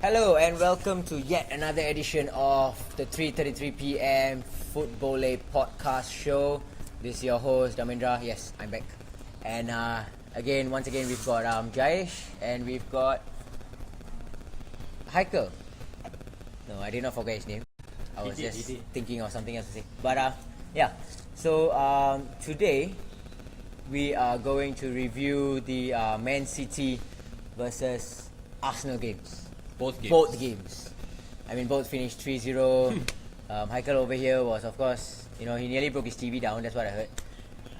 Hello and welcome to yet another edition of the 3:33 p.m. FootBoleh podcast show. This is your host Damendra. Yes, I'm back. And once again we've got Jayesh and we've got Heikel. No, I did not forget his name. I was just thinking of something else to say. But so today we are going to review the Man City versus Arsenal games. Both games. I mean, both finished 3-0. Heikel over here was, of course, he nearly broke his TV down. That's what I heard.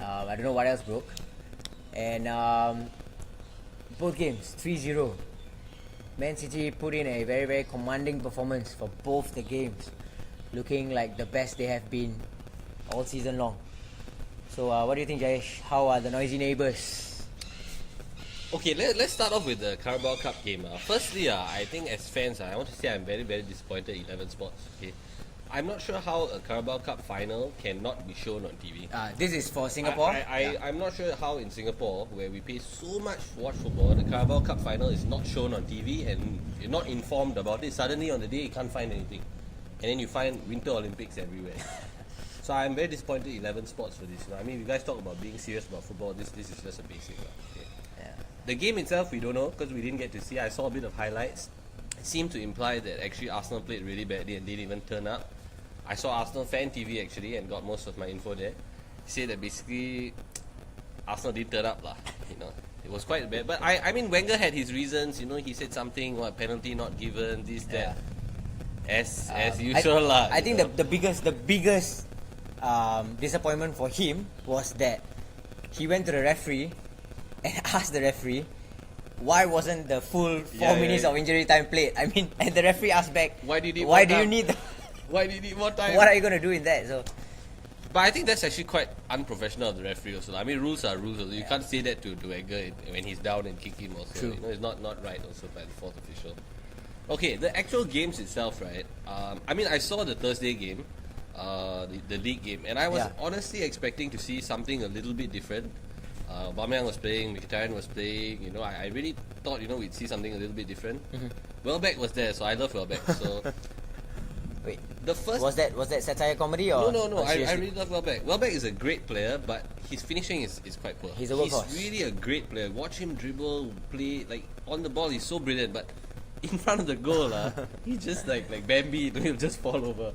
I don't know what else broke. And both games, 3-0. Man City put in a very, very commanding performance for both the games, looking like the best they have been all season long. So, what do you think, Jayesh? How are the noisy neighbours? Okay, let's start off with the Carabao Cup game. Firstly, I think as fans, I want to say I'm very, very disappointed in 11 Sports. Okay, I'm not sure how a Carabao Cup final cannot be shown on TV. This is for Singapore. I'm not sure how in Singapore, where we pay so much to watch football, the Carabao Cup final is not shown on TV and you're not informed about it. Suddenly on the day you can't find anything, and then you find Winter Olympics everywhere. So I'm very disappointed in 11 Sports for this. I mean, you guys talk about being serious about football. This is just a basic. Okay. The game itself, we don't know because we didn't get to see. I saw a bit of highlights. It seemed to imply that actually Arsenal played really badly and didn't even turn up. I saw Arsenal Fan TV actually and got most of my info there. He said that basically Arsenal didn't turn up lah. It was quite bad. But I mean, Wenger had his reasons. He said something, penalty not given, this, that. As usual lah. I think the biggest disappointment for him was that he went to the referee and asked the referee why wasn't the full 4 minutes of injury time played. I mean, and the referee asked back, why do you need more time? What are you going to do in that? So, but I think that's actually quite unprofessional of the referee also. I mean, rules are rules. You can't say that to Wenger when he's down and kick him also. True. It's not right also by the fourth official. Okay, the actual games itself, right? I mean, I saw the Thursday game, the league game, and I was honestly expecting to see something a little bit different. Aubameyang was playing, Mkhitaryan was playing. I really thought we'd see something a little bit different. Welbeck was there, so I love Welbeck. So wait, the first was that satire comedy or no? I really love Welbeck. Welbeck is a great player, but his finishing is quite poor. He's a workhorse. He's really a great player. Watch him dribble, play on the ball. He's so brilliant, but in front of the goal, he's just like Bambi. He'll just fall over.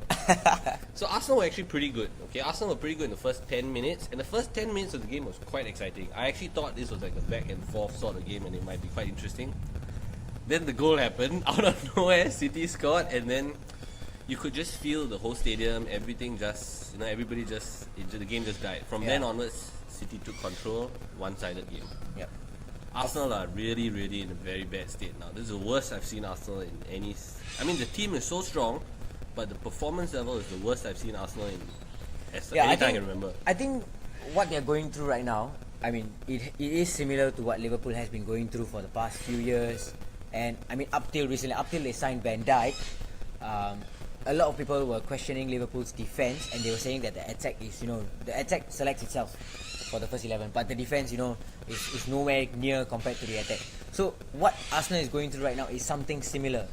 So Arsenal were actually pretty good. Okay, Arsenal were pretty good in the first 10 minutes, and the first 10 minutes of the game was quite exciting. I actually thought this was like a back and forth sort of game, and it might be quite interesting. Then the goal happened out of nowhere. City scored, and then you could just feel the whole stadium, everything just everybody just the game just died. From then onwards, City took control. One-sided game. Yep. Arsenal are really, really in a very bad state now. This is the worst I've seen Arsenal in any. I mean, the team is so strong, but the performance level is the worst I've seen Arsenal in any time I can remember. I think what they're going through right now, I mean, it is similar to what Liverpool has been going through for the past few years. And I mean, up till recently, up till they signed Van Dijk, a lot of people were questioning Liverpool's defense, and they were saying that the attack is, the attack selects itself for the first 11, but the defense, is nowhere near compared to the attack. So what Arsenal is going through right now is something similar.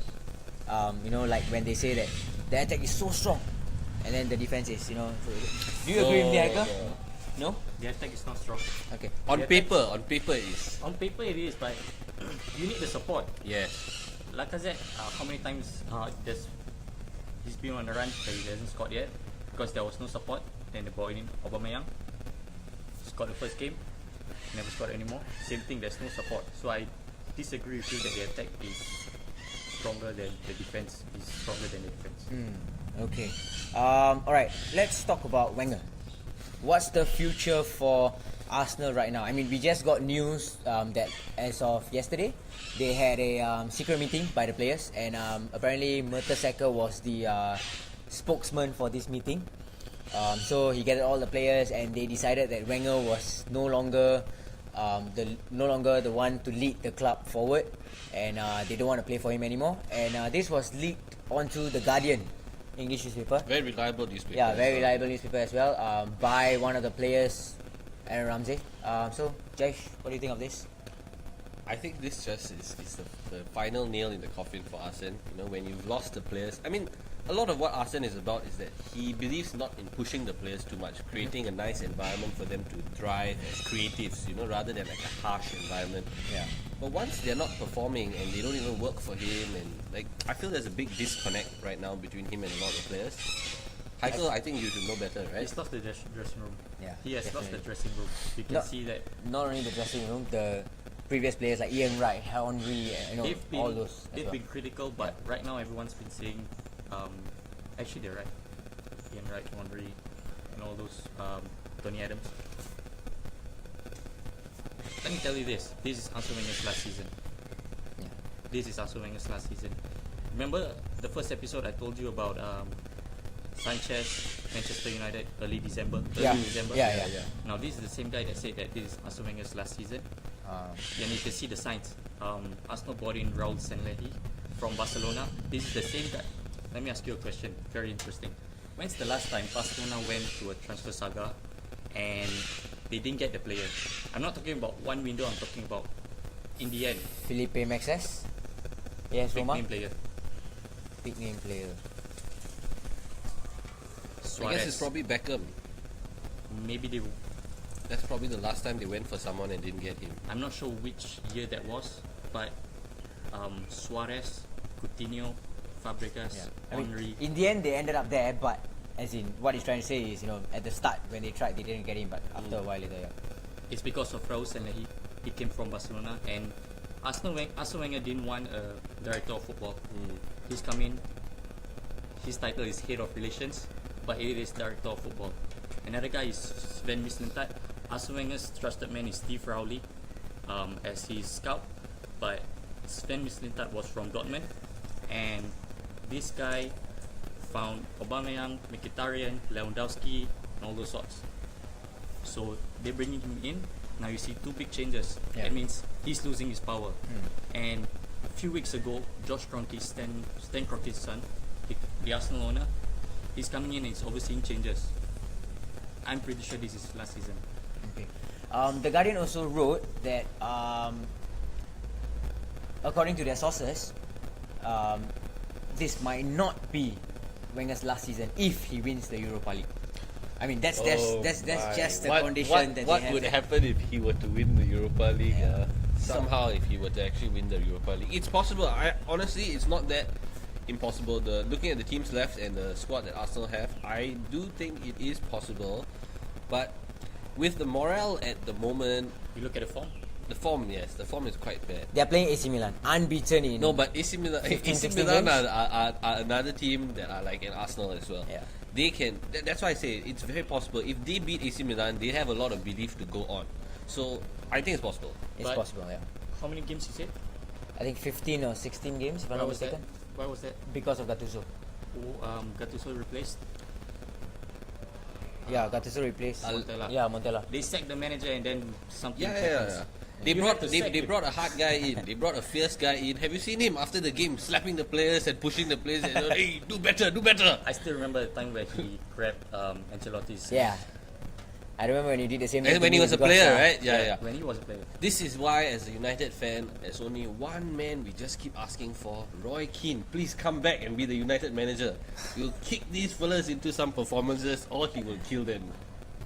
Like when they say that the attack is so strong, and then the defense is, so, do you agree with me, Aika? No? The attack is not strong. Okay. On paper it is. On paper it is, but you need the support. Yes. Lacazette, how many times he's been on a run but he hasn't scored yet because there was no support. Then they brought in Aubameyang, scored the first game, never scored anymore. Same thing, there's no support. So I disagree with you that the attack is stronger than the defense. Is stronger than the defense. Okay. Alright, let's talk about Wenger. What's the future for Arsenal right now? I mean, we just got news that as of yesterday, they had a secret meeting by the players, and apparently Mertesacker was the spokesman for this meeting. So he gathered all the players, and they decided that Wenger was no longer the one to lead the club forward, and they don't want to play for him anymore. And this was leaked onto the Guardian, English newspaper. Very reliable newspaper. Yeah, very reliable newspaper as well. By one of the players, Aaron Ramsey. So, Jesh, what do you think of this? I think this just is the final nail in the coffin for Arsene. You know, when you've lost the players. I mean, a lot of what Arsene is about is that he believes not in pushing the players too much, creating a nice environment for them to thrive as creatives, you know, rather than like a harsh environment. Yeah. But once they're not performing and they don't even work for him, and like I feel there's a big disconnect right now between him and a lot of the players. Heiko, I think you should know better, right? He's lost the dressing room. Yeah, He has lost the definitely. dressing room. You can No. see that Not only the dressing room, the previous players like Ian Wright, Henry, you know, they've been all those. as they've well. been critical, but right now everyone's been saying, actually they're right. Ian Wright, Henry, and all those, Tony Adams. Let me tell you this. This is Arsene Wenger's last season. Yeah. This is Arsene Wenger's last season. Remember the first episode I told you about Sanchez, Manchester United, early December. Yeah. Early December. Yeah. Now this is the same guy that said that this is Arsene Wenger's last season. And you can see the signs. Arsenal bought in Raul Sanllehi from Barcelona. This is the same guy. Let me ask you a question. Very interesting. When's the last time Barcelona went to a transfer saga and they didn't get the player? I'm not talking about one window. I'm talking about in the end. Felipe Maxes. Yes, Big Roma. name player. Big name player. I guess it's probably Beckham. Maybe they. That's probably the last time they went for someone and didn't get him. I'm not sure which year that was, but Suarez, Coutinho, Fabregas, I mean, Henry. in the end, they ended up there, but as in what he's trying to say is, you know, at the start when they tried, they didn't get him, but after a while later, yeah. It's because of Raul Sanllehi. He came from Barcelona, and Arsene Wenger didn't want a director of football. He's come in. His title is head of relations, but it is director of football. Another guy is Sven Mislintat. Arsene Wenger's trusted man is Steve Rowley as his scout, but Sven Mislintat was from Dortmund, and this guy found Aubameyang, Mkhitaryan, Lewandowski, and all those sorts. So they're bringing him in. Now you see two big changes. Yeah. That means he's losing his power. And a few weeks ago, Josh Kroenke, Stan Kroenke's son, the Arsenal owner, he's coming in and he's overseeing changes. I'm pretty sure this is last season. Okay. The Guardian also wrote that, according to their sources, this might not be Wenger's last season if he wins the Europa League. I mean, that's just the condition that they What have. would happen if he were to win the Europa League? Somehow, if he were to actually win the Europa League, it's possible. Honestly, it's not that impossible. Looking at the teams left and the squad that Arsenal have, I do think it is possible. But with the morale at the moment, You look at the form. the form is quite bad. They're playing AC Milan, unbeaten in. No, but AC Milan, 15, AC 16 Milan games? are another team that are like an Arsenal as well. Yeah. They can. That's why I say it's very possible. If they beat AC Milan, they have a lot of belief to go on. So I think it's possible. It's But- possible, yeah. How many games you said? I think 15 or 16 games, if I'm Why not was that? mistaken. Why was that? Because of Gattuso. Gattuso replaced Yeah, Gattuso replaced. Montella. Yeah, Montella. They sacked the manager and then something Yeah. happens. They You brought have to sack they him. brought a hard guy in. They brought a fierce guy in. Have you seen him after the game slapping the players and pushing the players? And, hey, do better, do better. I still remember the time where he grabbed Ancelotti's. Yeah. I remember when he did the same And thing when to he me was a because, player, right? Yeah. When he was a player. This is why, as a United fan, there's only one man we just keep asking for: Roy Keane. Please come back and be the United manager. We'll kick these fellas into some performances, or he will kill them.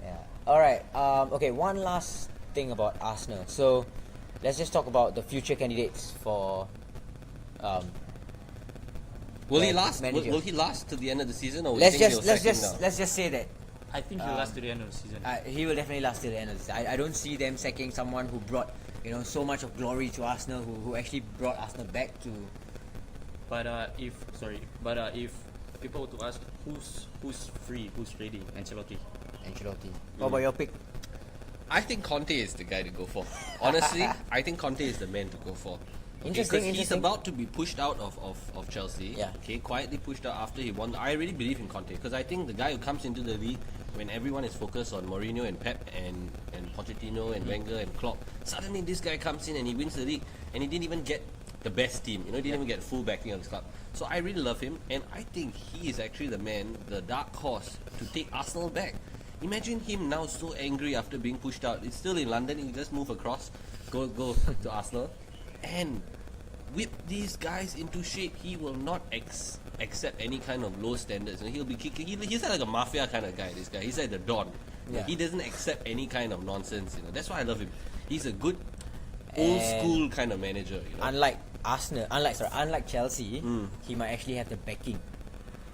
Yeah. Alright, okay, one last thing about Arsenal. So, let's just talk about the future candidates for Will he Yeah, last? manager. Will he last to the end of the season, or will let's you think they'll sack him now? let's just say that I think he'll last to the end of the season. he will definitely last till the end of the season. I don't see them sacking someone who brought, you know, so much of glory to Arsenal, who actually brought Arsenal back to. But if people were to ask who's free, who's ready, Ancelotti. Ancelotti. What about your pick? I think Conte is the guy to go for. Honestly, I think Conte is the man to go for. Interesting, Because he's interesting. about to be pushed out of Chelsea. Yeah. Okay, quietly pushed out after he won. I really believe in Conte because I think the guy who comes into the league when everyone is focused on Mourinho and Pep and Pochettino and Wenger and Klopp, suddenly this guy comes in and he wins the league and he didn't even get the best team. You know, he didn't even get full backing of his club. So I really love him and I think he is actually the man, the dark horse to take Arsenal back. Imagine him now so angry after being pushed out. It's still in London. He just move across, go to Arsenal. and whip these guys into shape. He will not accept any kind of low standards. And he'll be kicking. He's like a mafia kind of guy. This guy, he's like the Don. Yeah. He doesn't accept any kind of nonsense. That's why I love him. He's a good old school kind of manager. Unlike Chelsea, he might actually have the backing.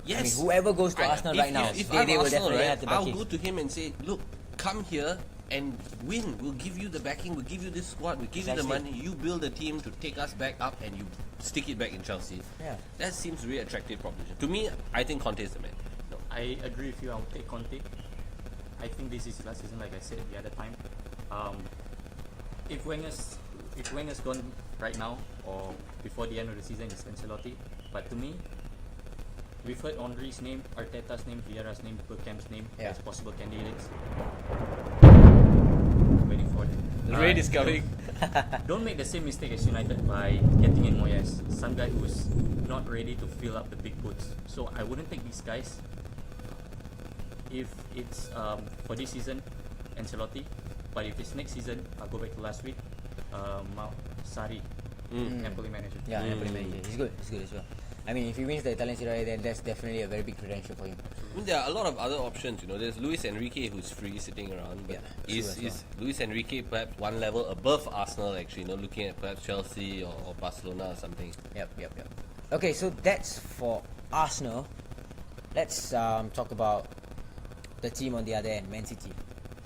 Yes. I mean, whoever goes to Arsenal right now, if they I'm will Arsenal, definitely right, have the I'll backing. go to him and say, look, come here and win. We'll give you the backing. We'll give you this squad. We'll give you the Exactly. money. You build a team to take us back up, and you stick it back in Chelsea. Yeah. That seems really attractive proposition. To me, I think Conte is the man. No, I agree with you. I'll take Conte. I think this is last season, like I said the other time. If Wenger's gone right now or before the end of the season, it's Ancelotti. But to me, we've heard Henry's name, Arteta's name, Vieira's name, Bergkamp's name as possible candidates. Waiting for it. The rain is coming. Don't make the same mistake as United by getting in Moyes, some guy who's not ready to fill up the big boots. So I wouldn't take these guys. If it's for this season, Ancelotti. But if it's next season, I'll go back to last week. Sarri, Napoli manager. Yeah, Napoli manager. He's good as well. I mean, if he wins the Italian Serie A, then that's definitely a very big credential for him. I mean, there are a lot of other options. There's Luis Enrique who's free sitting around. But is Luis Enrique perhaps one level above Arsenal? Actually, looking at perhaps Chelsea or Barcelona or something. Yep. Okay, so that's for Arsenal. Let's talk about the team on the other end, Man City.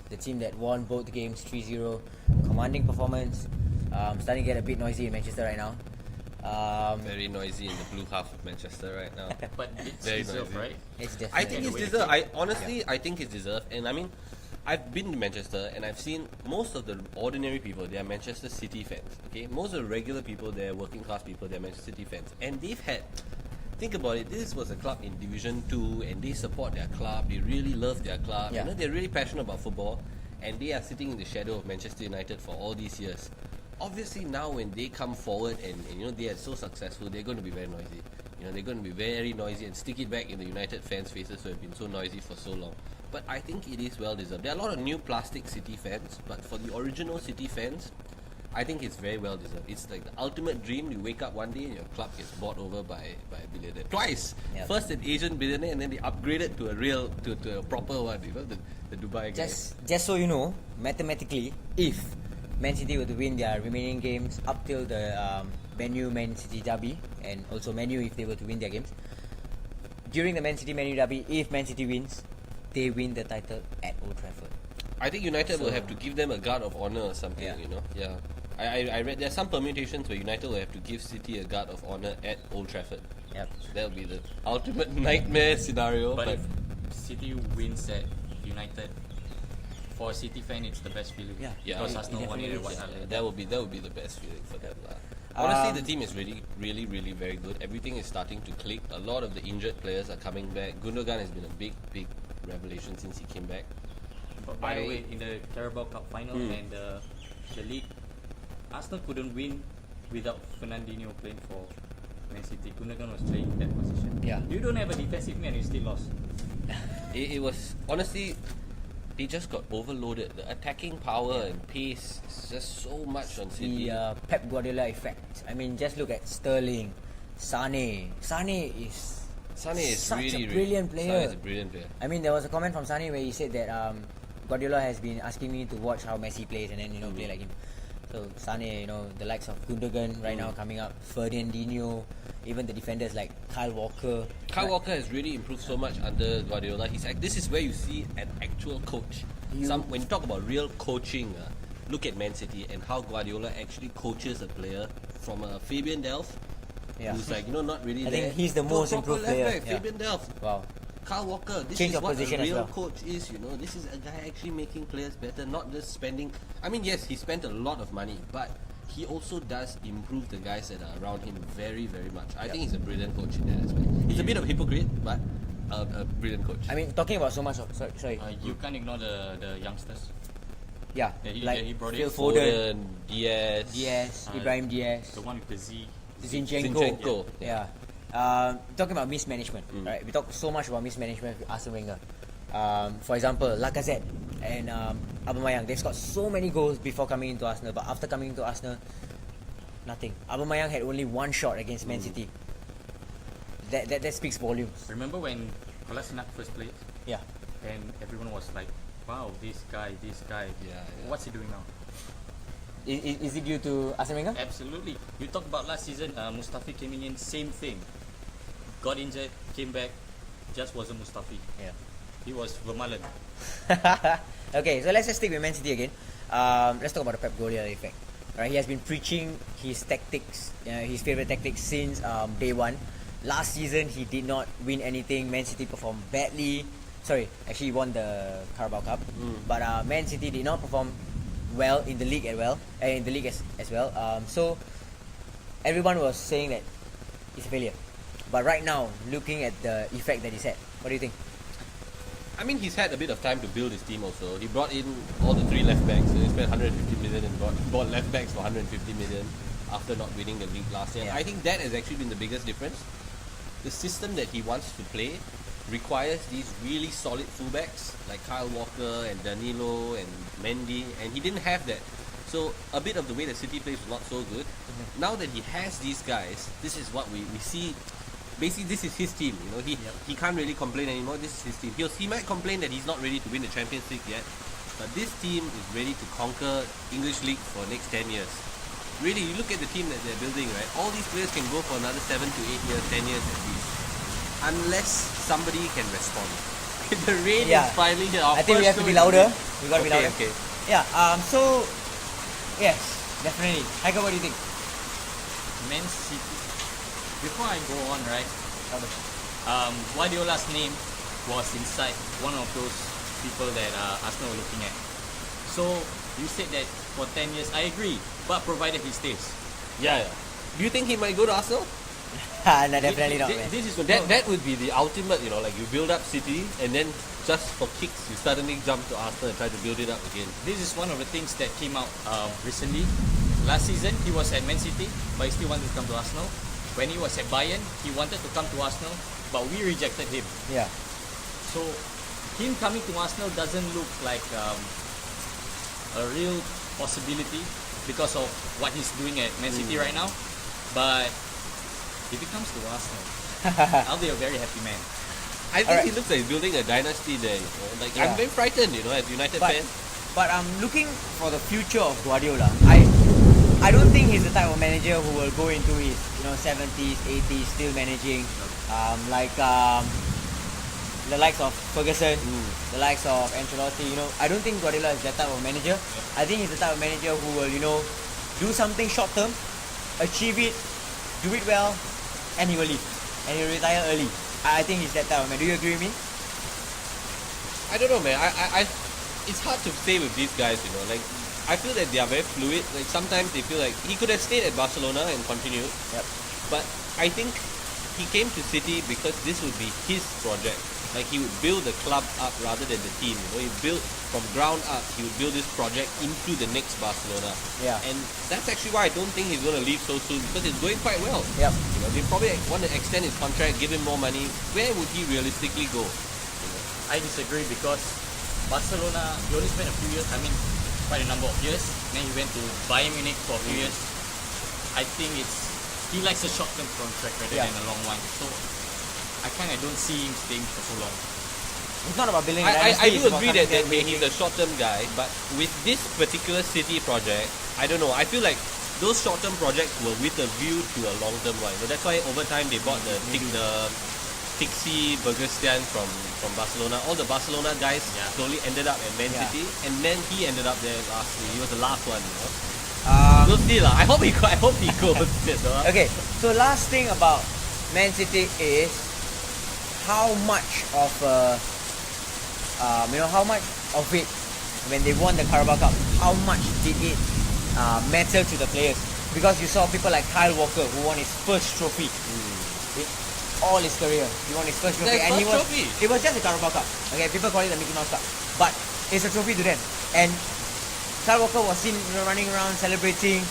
The team that won both the games 3-0, commanding performance. Starting to get a bit noisy in Manchester right now. Very noisy in the blue half of Manchester right now. But it's Very deserved, noisy. right? It's I definitely. think it's deserved. I think it's deserved. And I mean, I've been to Manchester and I've seen most of the ordinary people. They are Manchester City fans. Okay, most of the regular people, they're working class people. They're Manchester City fans, and they've had. Think about it. This was a club in Division 2, and they support their club. They really love their club. Yeah. They're really passionate about football, and they are sitting in the shadow of Manchester United for all these years. Obviously, now when they come forward and they are so successful, they're going to be very noisy. They're going to be very noisy and stick it back in the United fans' faces who have been so noisy for so long. But I think it is well deserved. There are a lot of new plastic City fans, but for the original City fans, I think it's very well deserved. It's like the ultimate dream. You wake up one day and your club gets bought over by a billionaire. Twice. Yep. First an Asian billionaire, and then they upgraded to a proper one. The Dubai guy. Just so you know, mathematically, if Man City were to win their remaining games up till the Man City derby, and also Man U if they were to win their games, during the Man City Man U derby, if Man City wins, they win the title at Old Trafford. I think United will have to give them a guard of honor or something. Yeah. I read there are some permutations where United will have to give City a guard of honor at Old Trafford. Yep. So that will be the ultimate nightmare scenario. But if City wins at United, for a City fan, it's the best feeling. Yeah. Because it Arsenal won it definitely and is. whatnot. that will be the best feeling for them. Honestly, the team is really, really, really very good. Everything is starting to click. A lot of the injured players are coming back. Gundogan has been a big revelation since he came back. But by the way, in the Carabao Cup final and the league, Arsenal couldn't win without Fernandinho playing for Man City. Gundogan was playing that position. Yeah. You don't have a defensive man, you still lost. It was honestly, they just got overloaded. The attacking power and pace is just so much on City. The Pep Guardiola effect. I mean, just look at Sterling, Sane. Sane is such really, a brilliant player. Sane is a brilliant player. I mean, there was a comment from Sane where he said that Guardiola has been asking me to watch how Messi plays and then play like him. So Sane, the likes of Gundogan right now coming up, Fernandinho, even the defenders like Kyle Walker. Kyle Walker has really improved so much under Guardiola. This is where you see an actual coach. When you talk about real coaching, look at Man City and how Guardiola actually coaches a player from Fabian Delph, who's not really I there. think he's the most improved left player. back, Fabian Delph. Wow. Kyle Walker, this Change is of what a position as real well. coach is, This is a guy actually making players better, not just spending. I mean, yes, he spent a lot of money, but he also does improve the guys that are around him very, very much. I think he's a brilliant coach in that aspect. He's a bit of a hypocrite, but a brilliant coach. I mean, talking about so much of... Sorry. You can't ignore the youngsters. Yeah, that he like brought Phil in. Foden, Diaz, Ibrahim Diaz, The one with the Z. Zinchenko. Yeah. Talking about mismanagement, right? We talk so much about mismanagement with Arsene Wenger. For example, Lacazette and Aubameyang, they've scored so many goals before coming into Arsenal, but after coming into Arsenal, Nothing. Aubameyang had only one shot against Man City. That speaks volumes. Remember when Kolasinac first played? Yeah. And everyone was like, wow, this guy. Yeah. What's he doing now? Is it due to Arsene Wenger? Absolutely. You talked about last season, Mustafi coming in, same thing. Got injured, came back, just wasn't Mustafi. Yeah. He was Vermaelen. Okay, so let's just stick with Man City again. Let's talk about the Pep Guardiola effect. Right, he has been preaching his tactics, his favorite tactics since day one. Last season, he did not win anything. Man City performed badly. Sorry, actually he won the Carabao Cup. But Man City did not perform well in the league as well. So everyone was saying that it's a failure. But right now, looking at the effect that he's had, what do you think? I mean, he's had a bit of time to build his team also. He brought in all the 3 left backs. So he spent 150 million and bought left backs for 150 million after not winning the league last year. Yeah. I think that has actually been the biggest difference. The system that he wants to play requires these really solid fullbacks like Kyle Walker and Danilo and Mendy, and he didn't have that. So a bit of the way that City plays was not so good. Now that he has these guys, this is what we see. Basically, this is his team. You know, he can't really complain anymore. This is his team. He might complain that he's not ready to win the Champions League yet, but this team is ready to conquer English League for the next 10 years. Really, you look at the team that they're building, right? All these players can go for another 7 to 8 years, 10 years at least, unless somebody can respond. The rain is finally here. I think we have to be louder. We gotta be louder. Okay. Yeah. So yes, definitely. Haika, what do you think? Man City. Before I go on, right? Guardiola's name was inside one of those people that Arsenal were looking at. So you said that for 10 years, I agree, but provided he stays. Yeah. Do you think he might go to Arsenal? No, definitely not, man. This is That would be the ultimate, you know, like you build up City and then just for kicks you suddenly jump to Arsenal and try to build it up again. This is one of the things that came out recently. Last season, he was at Man City, but he still wanted to come to Arsenal. When he was at Bayern, he wanted to come to Arsenal, but we rejected him. Yeah. So, him coming to Arsenal doesn't look like a real possibility because of what he's doing at Man City right now. But if he comes to Arsenal, I'll be a very happy man. I think he looks like he's building a dynasty there. You know? Like I'm very frightened, you know, as a United fan. But I'm looking for the future of Guardiola. I don't think he's the type of manager who will go into his 70s, 80s still managing, like the likes of Ferguson, the likes of Ancelotti. I don't think Guardiola is that type of manager. I think he's the type of manager who will do something short term, achieve it, do it well, and he will leave and he will retire early. I think he's that type of man. Do you agree with me? I don't know, man. I it's hard to say with these guys, you know. Like I feel that they are very fluid. Like sometimes they feel like he could have stayed at Barcelona and continued. Yep. But I think he came to City because this would be his project. Like he would build the club up rather than the team. You know, he built from ground up. He would build this project into the next Barcelona. Yeah. And that's actually why I don't think he's going to leave so soon because it's going quite well. Yep. You know, they probably want to extend his contract, give him more money. Where would he realistically go? I disagree because Barcelona, he only spent a few years, quite a number of years. Then he went to Bayern Munich for a few years. I think he likes a short-term contract rather than a long one. So I kind of don't see him staying for so long. It's not about building a I dynasty. do agree that he's a short-term guy, but with this particular City project, I don't know. I feel like those short-term projects were with a view to a long-term one. You know, that's why over time they bought the Tixi Bergestian from Barcelona. All the Barcelona guys slowly ended up at Man City, and then he ended up there lastly. He was the last one, you know. We'll see lah. I hope he goes. Okay, so last thing about Man City is how much of how much of it when they won the Carabao Cup, how much did it matter to the players? Because you saw people like Kyle Walker who won his first trophy. All his career, he won his first trophy, and it was just a Carabao Cup. Okay, people call it the Mickey Mouse Cup, but it's a trophy to them. And Kyle Walker was seen running around celebrating.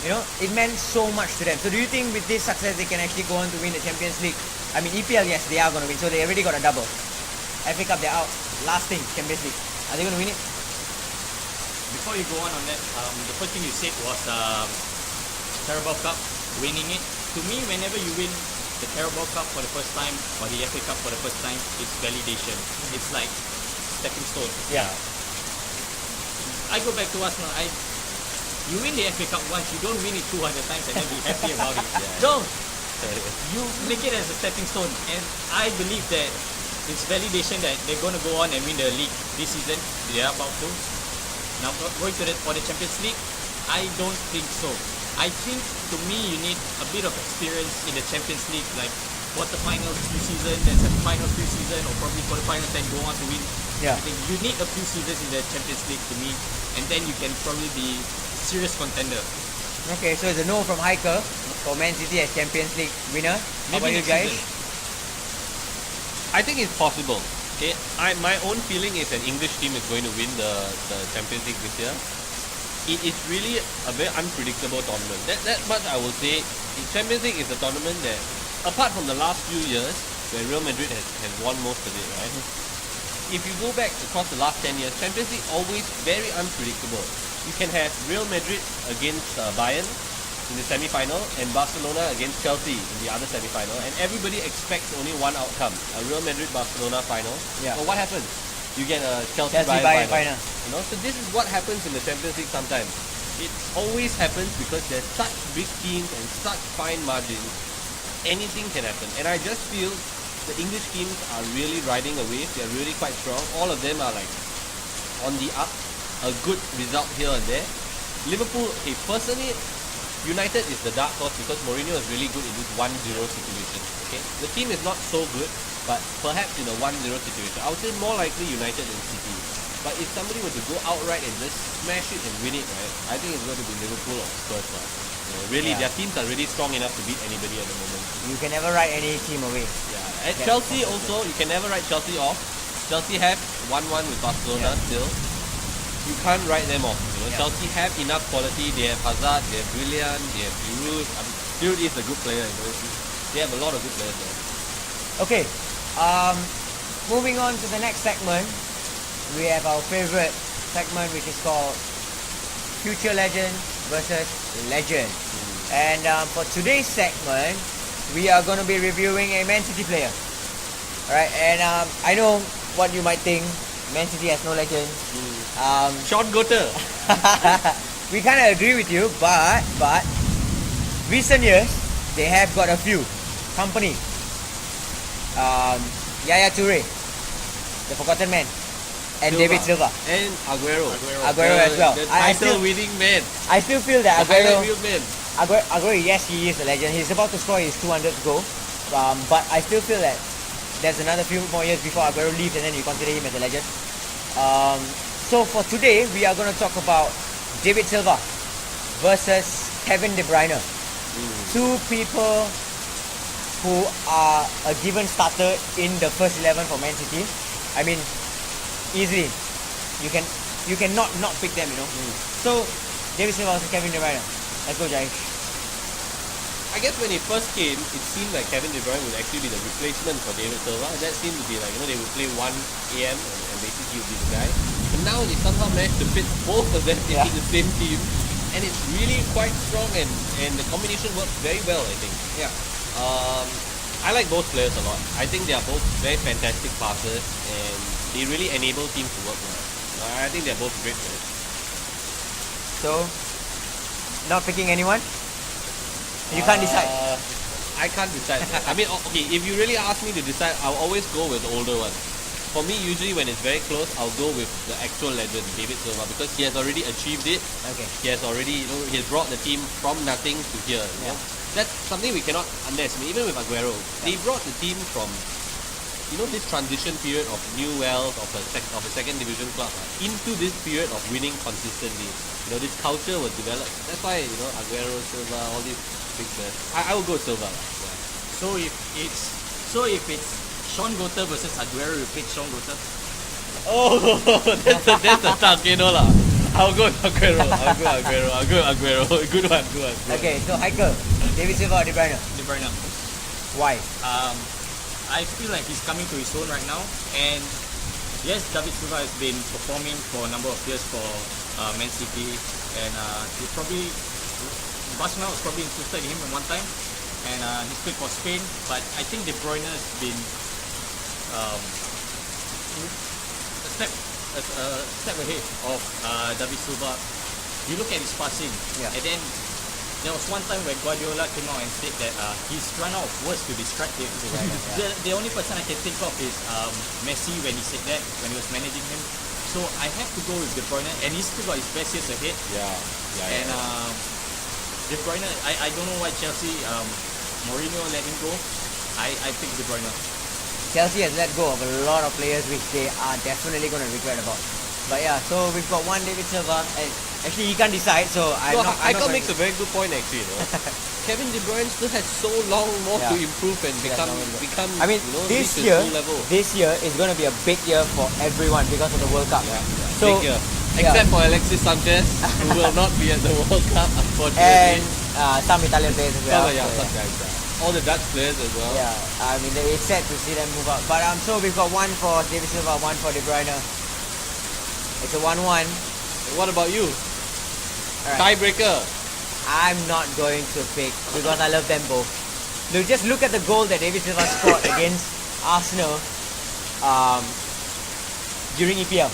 It meant so much to them. So do you think with this success they can actually go on to win the Champions League? EPL, yes, they are going to win. So they already got a double. FA Cup, they're out. Last thing, Champions League. Are they going to win it? Before you go on that, the first thing you said was Carabao Cup, winning it. To me, whenever you win the Carabao Cup for the first time or the FA Cup for the first time, it's validation. It's like stepping stone. Yeah. I go back to Arsenal. You win the FA Cup once, you don't win it 200 times and then be happy about it. No, you make it as a stepping stone, and I believe that it's validation that they're going to go on and win the league this season. They are about to. Now going to for the Champions League, I don't think so. I think, to me, you need a bit of experience in the Champions League, like quarterfinals few seasons, then semi-finals few seasons, or probably quarterfinals, then go on to win. Yeah. Everything. You need a few seasons in the Champions League to me, and then you can probably be serious contender. Okay, so it's a no from Hiker for Man City as Champions League winner. How about you next guys? season. I think it's possible. Okay, my own feeling is an English team is going to win the Champions League this year. It is really a very unpredictable tournament. That much I will say. The Champions League is a tournament that, apart from the last few years where Real Madrid has won most of it, right? If you go back across the last 10 years, Champions League always very unpredictable. You can have Real Madrid against Bayern in the semi-final and Barcelona against Chelsea in the other semi-final, and everybody expects only one outcome, a Real Madrid-Barcelona final. Yeah. But what happens? You get a Chelsea-Bayern final. You know, so this is what happens in the Champions League sometimes. It always happens because there's such big teams and such fine margins. Anything can happen, and I just feel the English teams are really riding a wave. They're really quite strong. All of them are like on the up. A good result here and there. Liverpool, okay, personally, United is the dark horse because Mourinho is really good in this 1-0 situation. Okay, the team is not so good, but perhaps in a 1-0 situation, I would say more likely United than City. But if somebody were to go outright and just smash it and win it, right, I think it's going to be Liverpool or Spurs. Really, Yeah. their teams are really strong enough to beat anybody at the moment. You can never write any team away. Yeah, at Chelsea also, you can never write Chelsea off. Chelsea have 1-1 with Barcelona still. You can't write them off. You know, Chelsea have enough quality. They have Hazard, they have Willian, they have Giroud. Giroud is a good player. You know, they have a lot of good players there. Okay, moving on to the next segment, we have our favorite segment, which is called Future Legend versus Legend. And for today's segment, we are going to be reviewing a Man City player. Alright, and I know what you might think. Man City has no legend. Sean Goater. We kind of agree with you, but recent years they have got a few company. Yaya Toure, the forgotten man, and David Silva, and Aguero as well. The I title still, winning man. I still feel that The highlight reel man. Aguero, yes, he is a legend. He's about to score his 200th goal, but I still feel that there's another few more years before Aguero leaves, and then you consider him as a legend. So for today, we are going to talk about David Silva versus Kevin De Bruyne. Two people who are a given starter in the first 11 for Man City. I mean, easily. You can not pick them, you know. So, David Silva versus Kevin De Bruyne. Let's go, Jai. I guess when he first came, it seemed like Kevin De Bruyne would actually be the replacement for David Silva. That seemed to be like, you know, they would play 1 AM and basically he would be the guy. But now they somehow managed to fit both of them into the same team. And it's really quite strong and the combination works very well, I think. Yeah. I like both players a lot. I think they are both very fantastic passers and they really enable teams to work well. I think they're both great players. So, not picking anyone? You can't decide. I can't decide. I mean, okay, if you really ask me to decide, I'll always go with the older one. For me, usually when it's very close, I'll go with the actual legend, David Silva, because he has already achieved it. Okay. He has already, you know, he has brought the team from nothing to here. You know? That's something we cannot underestimate. Even with Aguero, they brought the team from, you know, this transition period of new wealth of a second division club into this period of winning consistently. You know, this culture was developed. That's why, you know, Aguero, Silva, all these big players. I will go Silva. Yeah. So if it's Sean Goater versus Aguero, you pick Sean Goater? Oh, that's a tough, you know lah. I'll go Aguero. I'll go Aguero. Good one. Okay, so Hiker, David Silva or De Bruyne? De Bruyne. Why? I feel like he's coming to his own right now, and yes, David Silva has been performing for a number of years for Man City, and he probably Barcelona was probably interested in him at one time, and he's played for Spain. But I think De Bruyne has been a step ahead of David Silva. You look at his passing, and then there was one time where Guardiola came out and said that he's run out of words to describe him. The only person I can think of is Messi when he said that, when he was managing him. So I have to go with De Bruyne, and he's still got his best years ahead. And De Bruyne, I don't know why Chelsea, Mourinho let him go. I pick De Bruyne. Chelsea has let go of a lot of players which they are definitely going to regret about. But yeah, so we've got one David Silva, and actually he can't decide, so I'm not makes a very good point actually. You know? Kevin De Bruyne still has so long more to improve and become. I mean, reach this year is going to be a big year for everyone because of the World Cup. So, big year. Except for Alexis Sanchez, who will not be at the World Cup, unfortunately. And some Italian players as well. Some guys. All the Dutch players as well. Yeah, I mean, it's sad to see them move up. But so we've got one for David Silva, one for De Bruyne. It's a 1-1. What about you? Right. Tiebreaker. I'm not going to pick because I love them both. Just look at the goal that David Silva scored against Arsenal during EPL.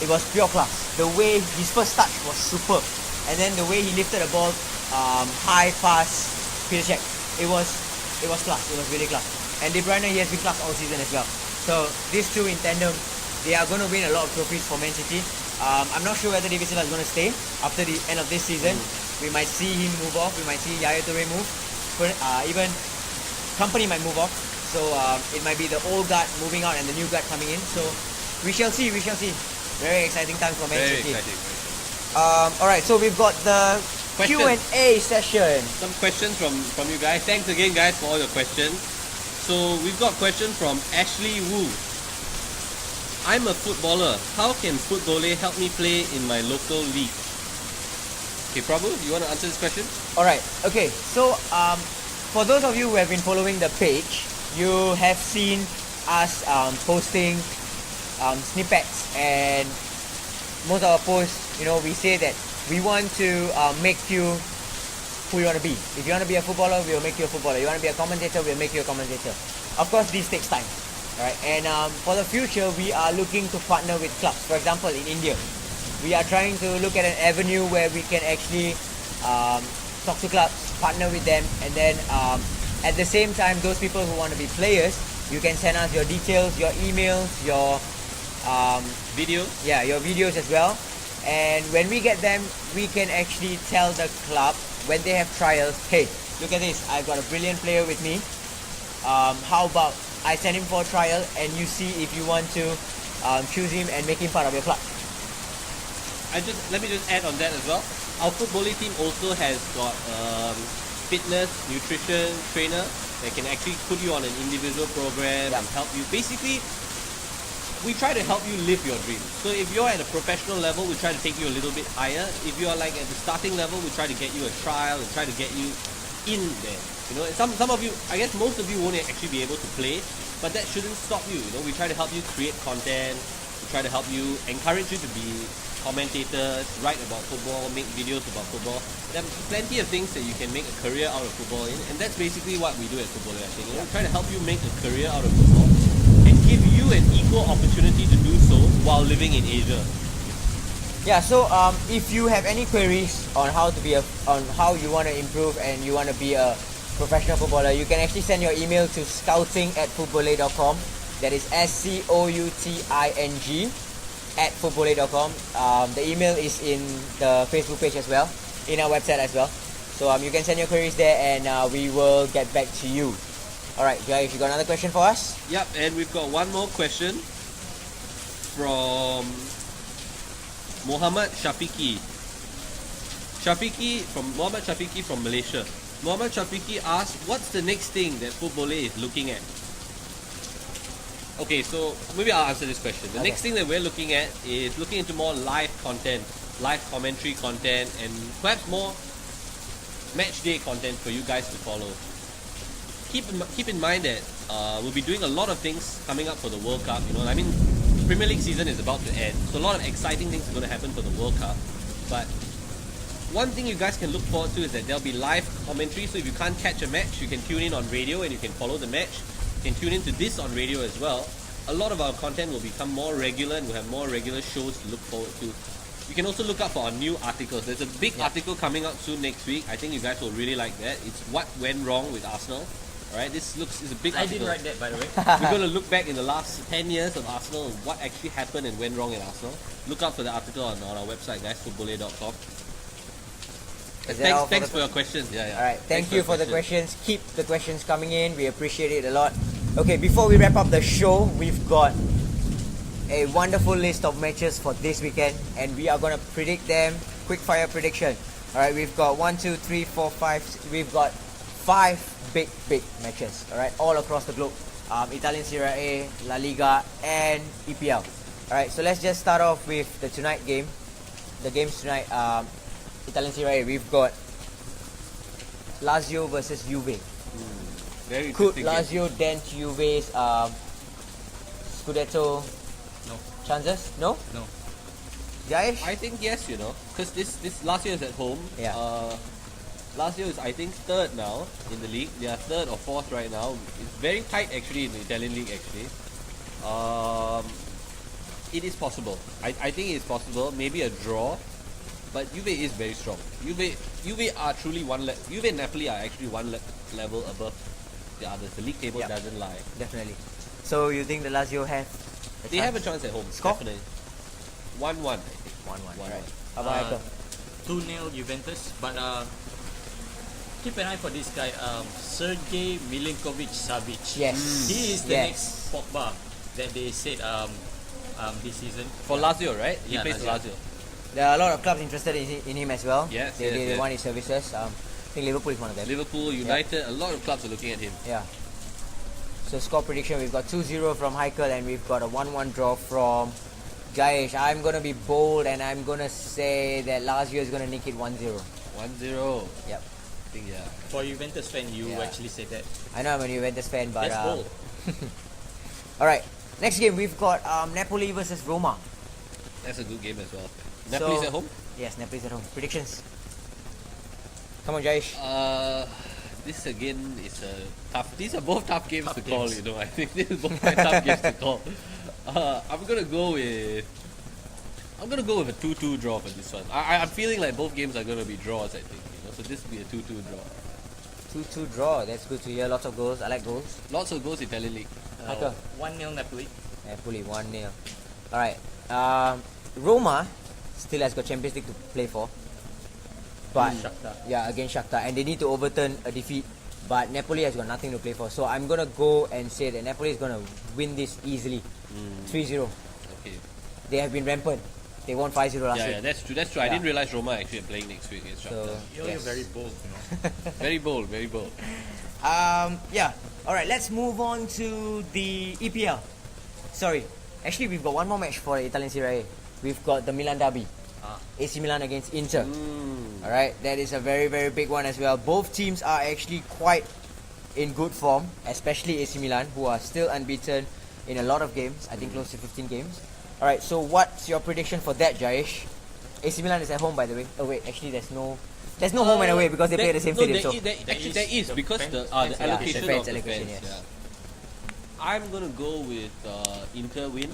It was pure class. The way his first touch was superb, and then the way he lifted the ball high past Peter Cech, it was class. It was really class. And De Bruyne, he has been class all season as well. So these two in tandem, they are going to win a lot of trophies for Man City. I'm not sure whether David Silva is going to stay after the end of this season. We might see him move off. We might see Yaya Toure move. Even Company might move off. So it might be the old guard moving out and the new guard coming in. So we shall see. Very exciting time for Man City. Alright, so we've got the Q&A session. Some questions from you guys. Thanks again, guys, for all your questions. So we've got question from Ashley Wu. I'm a footballer. How can FootBoleh help me play in my local league? Okay, Prabhu, do you want to answer this question? Alright, okay. So for those of you who have been following the page, you have seen us posting snippets, and most of our posts, we say that we want to make you who you want to be. If you want to be a footballer, we will make you a footballer. You want to be a commentator, we'll make you a commentator. Of course, this takes time. Right? And for the future, we are looking to partner with clubs. For example, in India, we are trying to look at an avenue where we can actually talk to clubs, partner with them, and then at the same time, those people who want to be players, you can send us your details, your emails, your videos. Yeah, your videos as well. And when we get them, we can actually tell the club when they have trials, hey, look at this, I've got a brilliant player with me. How about I send him for a trial and you see if you want to choose him and make him part of your club. Let me just add on that as well. Our FootBoleh team also has got fitness, nutrition trainer that can actually put you on an individual program and help you. Basically, we try to help you live your dream. So if you're at a professional level, we try to take you a little bit higher. If you're like at the starting level, we try to get you a trial and try to get you in there. Some of you, I guess most of you won't actually be able to play, but that shouldn't stop you. We try to help you create content. We try to help you, encourage you to be commentators, write about football, make videos about football. There are plenty of things that you can make a career out of football in, and that's basically what we do at FootBoleh. I think we try to help you make a career out of football and give you an equal opportunity to do so while living in Asia. Yeah, so if you have any queries on how you want to improve and you want to be a professional footballer, you can actually send your email to scouting@footboleh.com. That is SCOUTING @footboleh.com. The email is in the Facebook page as well, in our website as well. So you can send your queries there and we will get back to you. Alright, Jai, you got another question for us? Yep, and we've got one more question from Muhammad Shafiqi. Muhammad Shafiqi from Malaysia. Muhammad Shafiqi asks, what's the next thing that FootBoleh is looking at? Okay, so maybe I'll answer this question. The next thing that we're looking at is looking into more live content, live commentary content, and perhaps more match day content for you guys to follow. Keep in mind that we'll be doing a lot of things coming up for the World Cup. Premier League season is about to end, so a lot of exciting things are going to happen for the World Cup. But one thing you guys can look forward to is that there'll be live commentary. So if you can't catch a match, you can tune in on radio and you can follow the match. You can tune into this on radio as well. A lot of our content will become more regular and we'll have more regular shows to look forward to. You can also look out for our new articles. There's a big article coming out soon next week. I think you guys will really like that. It's what went wrong with Arsenal. Alright, this is a big article. I didn't write that, by the way. We're going to look back in the last 10 years of Arsenal and what actually happened and went wrong in Arsenal. Look out for the article on our website, guys, FootBoleh.com. Thanks for your questions. Alright, thank you for the questions. Keep the questions coming in. We appreciate it a lot. Okay, before we wrap up the show, we've got a wonderful list of matches for this weekend and we are going to predict them. Quick fire prediction. Alright, we've got 1, 2, 3, 4, 5. We've got 5 big matches, alright, all across the globe. Italian Serie A, La Liga and EPL. Alright, so let's just start off with the tonight game. The games tonight, Italian Serie A, we've got Lazio versus Juve. Very Could interesting Lazio dent Juve's Scudetto chances? No? No. Jayesh? I think yes, because this Lazio is at home. Yeah. Lazio is, I think, third now in the league. They are third or fourth right now. It's very tight actually in the Italian league actually. It is possible. I think it is possible. Maybe a draw. But Juve is very strong. Juve are truly Juve and Napoli are actually one level above the others. The league table doesn't lie. Definitely. So you think the Lazio have a They chance? have a chance at home. Score? Definitely. 1-1, I think. 1-1. 1-1. Right. How about Michael? 2-0 Juventus, but keep an eye for this guy, Sergej Milinkovic-Savic. Yes. He is the next Pogba that they said this season. For Lazio, right? He Yeah, plays for Lazio. Lazio. There are a lot of clubs interested in him as well. Yes, They yes. want his services. I think Liverpool is one of them. Liverpool, United, a lot of clubs are looking at him. Yeah. So score prediction, we've got 2-0 from Heikel and we've got a 1-1 draw from Jayesh. I'm going to be bold and I'm going to say that Lazio is going to nick it 1-0. 1-0. Yep. I think, yeah. For Juventus fan, you Yeah. actually said that. I know I'm a Juventus fan, but... That's bold. Alright, next game we've got Napoli versus Roma. That's a good game as well. Napoli's at home? Yes, Napoli's at home. Predictions? Come on, Jayesh. This again is a tough. These are both tough games to call. games. I think this is both quite tough games to call. I'm gonna go with a 2-2 draw for this one. I'm feeling like both games are gonna be draws. I think so. This will be a 2-2 draw. 2-2 draw. That's good to hear. Lots of goals. I like goals. Lots of goals Italian league. Michael? 1-0 Napoli. Napoli 1-0. Alright. Roma still has got Champions League to play for. But Shakhtar. yeah, against Shakhtar, and they need to overturn a defeat. But Napoli has got nothing to play for, so I'm gonna go and say that Napoli is gonna win this easily, 3-0. Okay. They have been rampant. They won 5-0 last Yeah, week. yeah, that's true. That's true. I Yeah. didn't realize Roma actually are playing next week against Shakhtar. So You're yes. very bold, Very bold, very bold. Yeah. All right. Let's move on to the EPL. Sorry, actually we've got one more match for the Italian Serie A. We've got the Milan derby. AC Milan against Inter. Alright, that is a very, very big one as well. Both teams are actually quite in good form, especially AC Milan, who are still unbeaten in a lot of games. I think close to 15 games. Alright, so what's your prediction for that, Jayesh? AC Milan is at home, by the way. Oh wait, actually there's no home and away because they play at the same stadium. So Actually, there is because the fans allocation fans of the allocation, fans. yes. Yeah. I'm gonna go with Inter win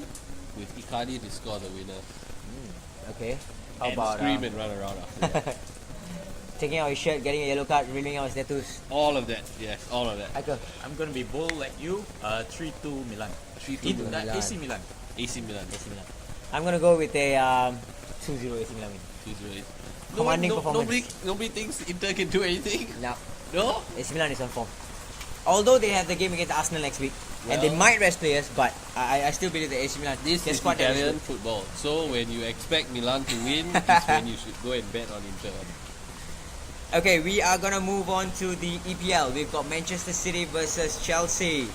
with Icardi to score the winner. okay. How And about scream and run around after that. taking out his shirt, getting a yellow card, revealing out his tattoos? All of that, yes, all of that. Michael. I'm going to be bold like you. 3-2 Milan. 3-2 Milan. AC Milan. AC Milan. AC Milan. I'm gonna go with a 2-0 AC Milan win. 2-0. Commanding performance. Nobody thinks Inter can do anything. Now, No? AC Milan is on form. Although they have the game against Arsenal next week, and they Well- might rest players, but I still believe that AC Milan. This their is squad depth is Italian good. football. So when you expect Milan to win, is when you should go and bet on Inter. Okay, we are gonna move on to the EPL. We've got Manchester City versus Chelsea.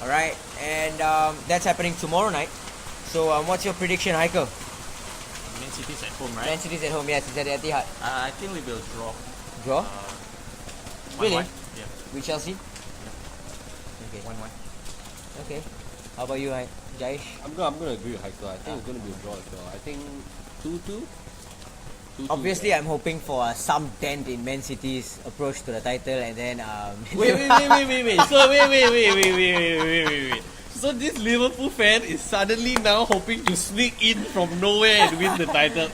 All right, and that's happening tomorrow night. So, what's your prediction, Heiko? Man City's at home, right? Man City's at home. Yes, it's at the Etihad. I think we will draw. Draw Really? 1-1. Yeah. with Chelsea. Okay. 1-1. Okay. How about you, Jayesh? I'm gonna agree with Heiko. I think it's gonna be a draw as well. I think 2-2. obviously I'm hoping for some dent in Man City's approach to the title, and then Wait. So wait. So this Liverpool fan is suddenly now hoping to sneak in from nowhere and win the title.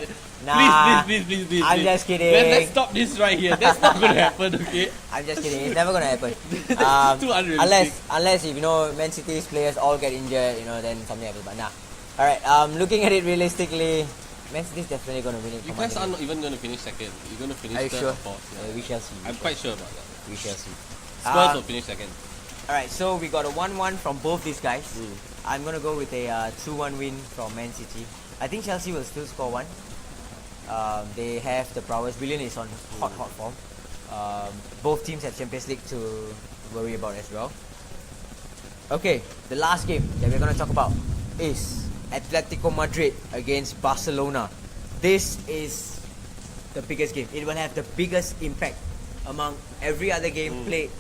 Nah, Please. I'm just kidding. Let's stop this right here. That's not going to happen, okay? I'm just kidding. It's never gonna happen. Too unrealistic. Unless if Man City's players all get injured, then something happens. But nah. All right. Looking at it realistically, Man City's definitely gonna win it. You guys are not even going to finish second. You're going to finish Are you third sure? or fourth. Yeah. We shall see. I'm quite sure about that. We shall see. Spurs will finish second. All right. So we got a 1-1 from both these guys. I'm gonna go with a 2-1 win from Man City. I think Chelsea will still score one. They have the prowess. Willian is on hot form. Both teams have Champions League to worry about as well. Okay, the last game that we're going to talk about is Atletico Madrid against Barcelona. This is the biggest game. It will have the biggest impact among every other game played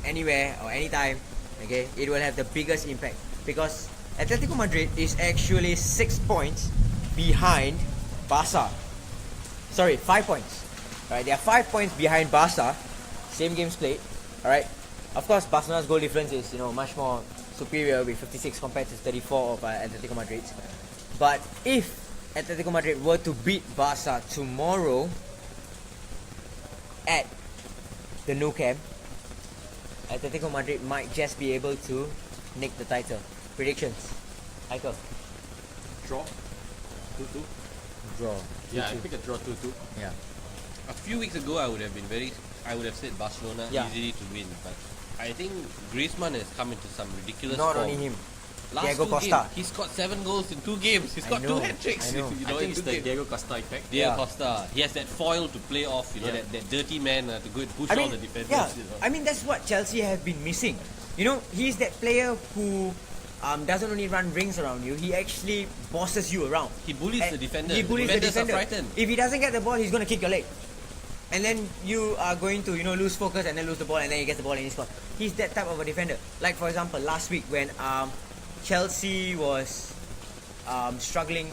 anywhere or anytime. Okay, it will have the biggest impact because Atletico Madrid is actually 6 points behind Barca. Sorry, 5 points. Alright, they are 5 points behind Barca. Same games played. Alright. Of course, Barcelona's goal difference is much more superior with 56 compared to 34 of Atletico Madrid. But if Atletico Madrid were to beat Barca tomorrow at the Nou Camp, Atletico Madrid might just be able to nick the title. Predictions, Michael. Draw. 2-2. Draw. Yeah, I pick a draw 2-2. Yeah. A few weeks ago, I would have said Barcelona easily to win, but I think Griezmann has come into some ridiculous Not form. only him. Last Diego 2 Costa. games, he scored 7 goals in 2 games. He's got 2 know, hat-tricks. I know. I think it's the Diego Costa effect. Diego Yeah. Costa. He has that foil to play off, that dirty man to go and push all the defenders. I mean that's what Chelsea have been missing. He's that player who doesn't only run rings around you, he actually bosses you around. He bullies the defender. He bullies the defenders are defender. frightened. If he doesn't get the ball, he's going to kick your leg. And then you are going to, lose focus and then lose the ball, and then he gets the ball and he scores. He's that type of a defender. Like for example, last week when Chelsea was struggling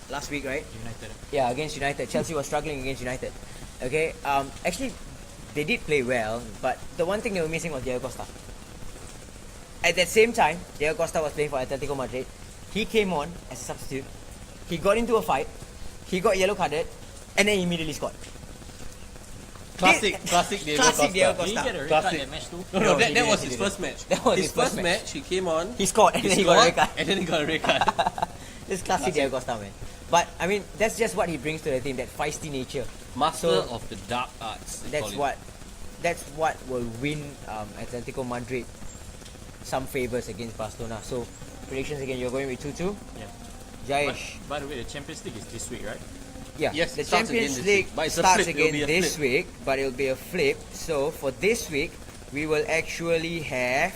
last week, right? United. Yeah, against United. Chelsea was struggling against United. Okay, actually, they did play well, but the one thing they were missing was Diego Costa. At that same time, Diego Costa was playing for Atletico Madrid. He came on as a substitute. He got into a fight. He got yellow carded, and then he immediately scored. Classic Diego Costa. Diego Did he Costa. get a red Classic. card that match too? No, he that didn't, was he his didn't. first match. That was his first match. He came on. He scored, and then he got a red card. And then he got a red card. It's classic Diego Costa, man. But I mean, that's just what he brings to the team, that feisty nature. Master So, of the dark arts. they call it. That's what will win Atletico Madrid some favors against Barcelona. So predictions again, you're going with 2-2. Yeah. Jayesh. By the way, the Champions League is this week, right? Yeah, Yes, the it starts again Champions this League week. But it's a starts flip, it'll again be a this flip. week, but it'll be a flip. So for this week, we will actually have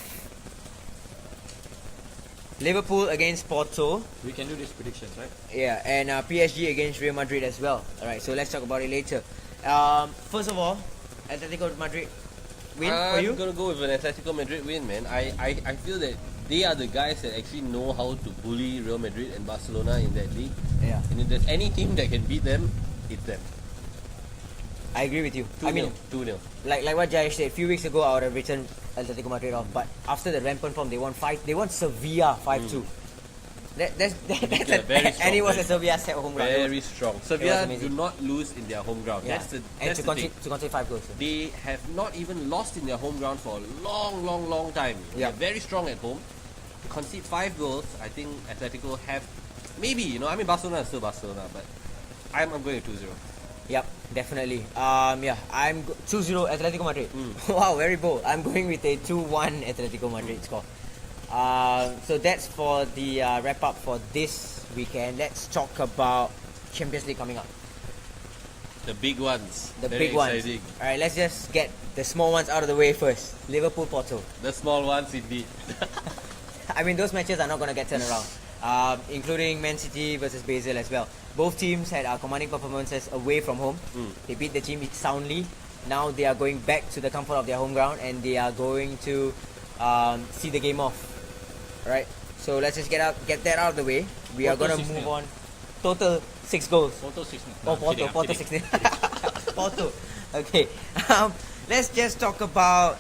Liverpool against Porto. We can do these predictions, right? Yeah, and PSG against Real Madrid as well. Alright, so let's talk about it later. First of all, Atletico Madrid win for you? I'm gonna go with an Atletico Madrid win, man. I feel that they are the guys that actually know how to bully Real Madrid and Barcelona in that league. Yeah, And if there's any team that can beat them, it's them. I agree with you. 2-0. 2-0. Like what Jayesh said, a few weeks ago I would have written Atletico Madrid off, but after the rampant form, they won Sevilla 5-2. That's Yeah, very strong, and it was very a Sevilla set home ground. Very strong. Sevilla amazing. do not lose in their home ground. Yeah. That's the and thing. to concede 5 goals. They have not even lost in their home ground for a long time. Yeah. They're very strong at home. To concede 5 goals, I think Atletico have maybe, I mean Barcelona is still Barcelona, but I'm going to 2-0. Yep, definitely. Yeah, I'm 2-0 Atletico Madrid. Wow, very bold. I'm going with a 2-1 Atletico Madrid score. So that's for the wrap up for this weekend. Let's talk about Champions League coming up. The big ones. The Very big ones. exciting. Alright, let's just get the small ones out of the way first. Liverpool Porto. The small ones indeed. I mean, those matches are not going to get turned around. Including Man City versus Basel as well. Both teams had commanding performances away from home. They beat the team soundly. Now they are going back to the comfort of their home ground and they are going to see the game off. Right? So let's just get that out of the way. We are going to 6-0. move on. Total 6 goals. Porto 6 0. Oh, Porto 16. Porto. Okay. Let's just talk about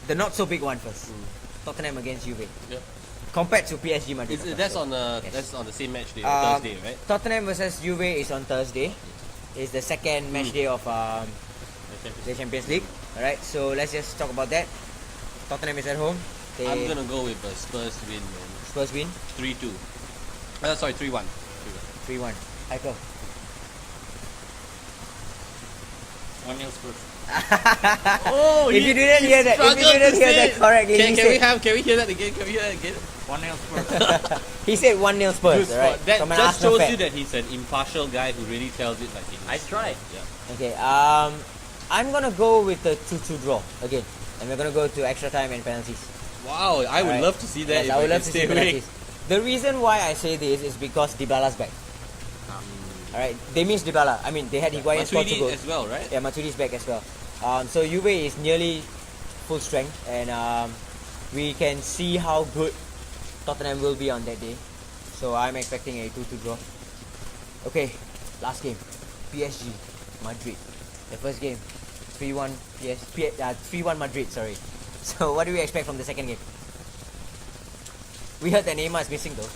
the not so big one first. Tottenham against Juve. Yep. Compared to PSG Madrid. That's on Yes. that's on the same match day, Thursday, right? Tottenham versus Juve is on Thursday. It's the second match day of the Champions League. Alright, so let's just talk about that. Tottenham is at home. I'm gonna go with a Spurs win, man. Spurs win 3-2. Sorry, 3-1. 3-1. Michael. 1-0 Spurs. Oh, If you didn't hear that correctly, Can we hear that again? 1-0 Spurs. he said 1-0 Spurs. Alright, That from an just Arsenal shows fan. you that he's an impartial guy who really tells it like it is. I tried. Yeah. Okay, I'm gonna go with the 2-2 draw again, and we're gonna go to extra time and penalties. Wow, I would Alright. love to see that. Yes, if I would can love to see stay awake. penalties. The reason why I say this is because Dybala's back. Alright, they missed Dybala. I mean, they had Higuain score 2 Matuidi goals. as well, right? Yeah, Matuidi's back as well. So Juve is nearly full strength, and we can see how good Tottenham will be on that day. So I'm expecting a 2-2 draw. Okay, last game, PSG Madrid. The first game, 3-1 3-1 Madrid. Sorry. So what do we expect from the second game? We heard that Neymar is missing though.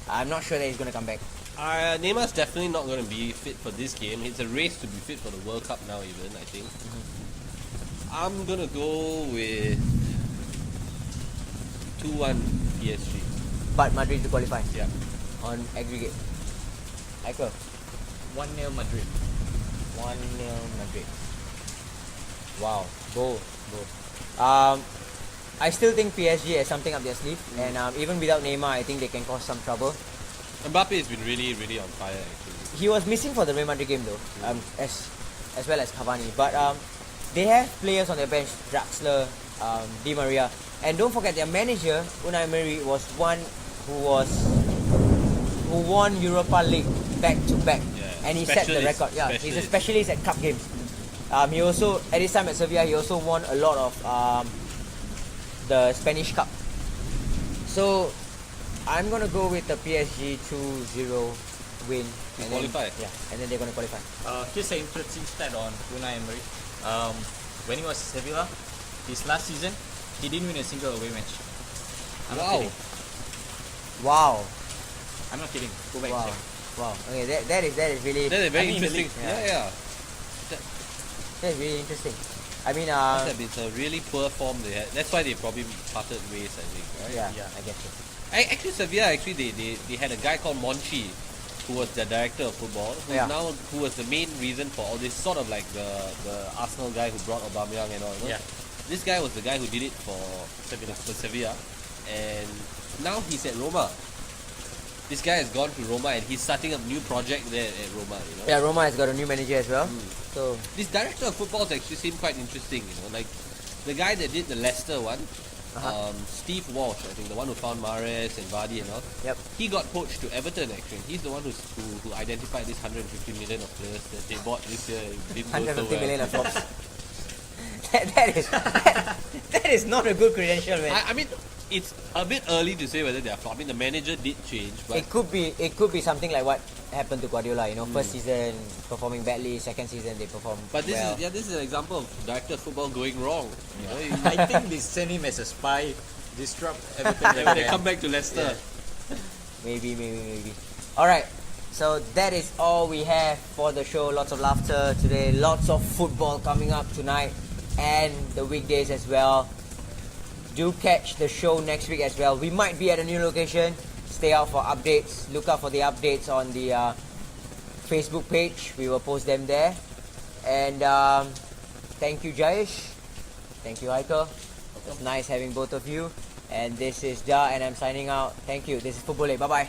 I'm not sure that he's gonna come back. Neymar's definitely not going to be fit for this game. It's a race to be fit for the World Cup now, even, I think. I'm going to go with 2-1 PSG. But Madrid to qualify Yeah. on aggregate. Michael, 1-0 Madrid. 1-0 Madrid. Wow, bold. I still think PSG has something up their sleeve, and even without Neymar, I think they can cause some trouble. Mbappe has been really, really on fire, actually. He was missing for the Real Madrid game though, as well as Cavani. But they have players on their bench, Draxler, Di Maria, and don't forget their manager Unai Emery was one who won Europa League back to back, Yeah, and he set the specialist, record. Yeah, he's a specialist. specialist at cup games. He also at his time at Sevilla, he also won a lot of the Spanish Cup. So I'm gonna go with the PSG 2-0 win. And then- qualify. Yeah, and then they're gonna qualify. Here's an interesting stat on Unai Emery. When he was at Sevilla, his last season, he didn't win a single away match. I'm not Wow. kidding. Wow. I'm not kidding. Go back Wow. and check. Wow. Okay, that is really That's a very I mean, in the interesting. league, Yeah. that's really interesting. I mean It's a really poor form they had. That's why they probably parted ways, I think, right? yeah, I guess so. Actually, Sevilla, they had a guy called Monchi, who was the director of football, who was the main reason for all this, sort of like the Arsenal guy who brought Aubameyang and all. You know? Yeah. This guy was the guy who did it for Sevilla, and now he's at Roma. This guy has gone to Roma and he's starting a new project there at Roma. You know? Yeah, Roma has got a new manager as well. So This director of football actually seemed quite interesting. You know, like the guy that did the Leicester one. Steve Walsh, I think, the one who found Mahrez and Vardy and all. Yep. He got poached to Everton actually. He's the one who identified this 150 million of players that they bought this year. It didn't go so 150 well. million of flops. that is not a good credential, man. I mean, it's a bit early to say whether they are flopping. The manager did change, but It could be something like what happened to Guardiola. You know, first season performing badly, second season they perform this well. is an example of director of football going wrong. You know, I think they send him as a spy, disrupt everything. when they come back to Leicester. Maybe. Alright, so that is all we have for the show. Lots of laughter today, lots of football coming up tonight and the weekdays as well. Do catch the show next week as well. We might be at a new location. Stay out for updates. Look out for the updates on the Facebook page. We will post them there. And thank you, Jayesh. Thank you, Aiko. It's nice having both of you. And this is Ja, and I'm signing out. Thank you. This is FootBoleh. Bye-bye.